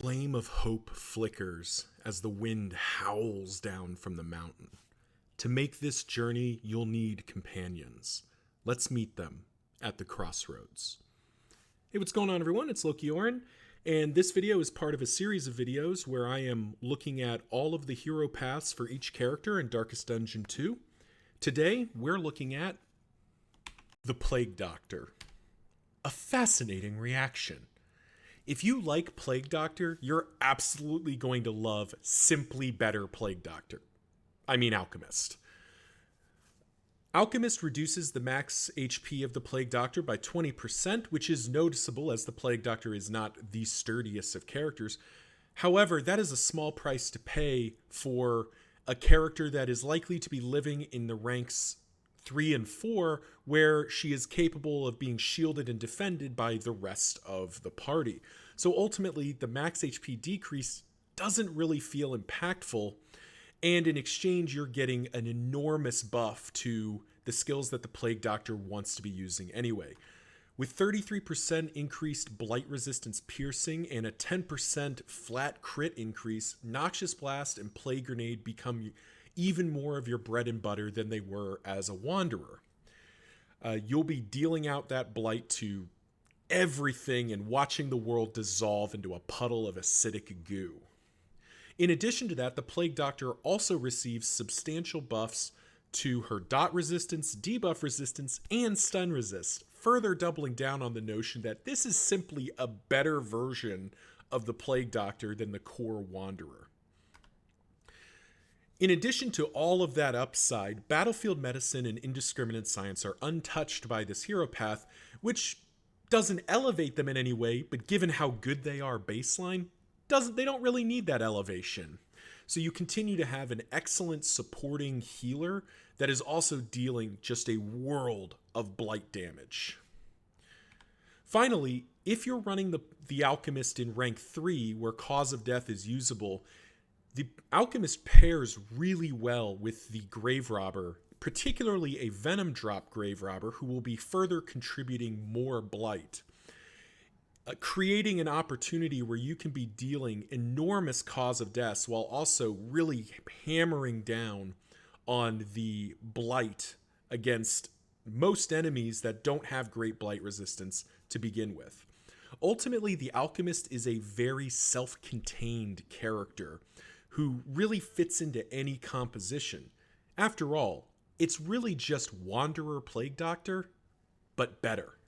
Flame of hope flickers as the wind howls down from the mountain. To make this journey, you'll need companions. Let's meet them at the crossroads. Hey, what's going on, everyone? It's Loki Oren, and this video is part of a series of videos where I am looking at all of the hero paths for each character in Darkest Dungeon 2. Today, we're looking at the Plague Doctor. A fascinating reaction. If you like Plague Doctor, you're absolutely going to love Simply Better Plague Doctor. I mean Alchemist. Alchemist reduces the max HP of the Plague Doctor by 20%, which is noticeable as the Plague Doctor is not the sturdiest of characters. However, that is a small price to pay for a character that is likely to be living in the ranks 3 and 4, where she is capable of being shielded and defended by the rest of the party. So ultimately, the max HP decrease doesn't really feel impactful, and in exchange, you're getting an enormous buff to the skills that the Plague Doctor wants to be using anyway. With 33% increased blight resistance piercing and a 10% flat crit increase, Noxious Blast and Plague Grenade become even more of your bread and butter than they were as a Wanderer. You'll be dealing out that blight to everything and watching the world dissolve into a puddle of acidic goo. In addition to that, the Plague Doctor also receives substantial buffs to her dot resistance, debuff resistance, and stun resist, further doubling down on the notion that this is simply a better version of the Plague Doctor than the core Wanderer. In addition to all of that upside, battlefield medicine and indiscriminate science are untouched by this hero path, which doesn't elevate them in any way, but given how good they are baseline, they don't really need that elevation. So you continue to have an excellent supporting healer that is also dealing just a world of blight damage. Finally, if you're running the Alchemist in rank 3, where Cause of Death is usable, the Alchemist pairs really well with the Grave Robber, particularly a Venom Drop Grave Robber, who will be further contributing more blight, creating an opportunity where you can be dealing enormous Cause of Deaths while also really hammering down on the blight against most enemies that don't have great blight resistance to begin with. Ultimately, the Alchemist is a very self-contained character who really fits into any composition. After all, it's really just Wanderer Plague Doctor, but better.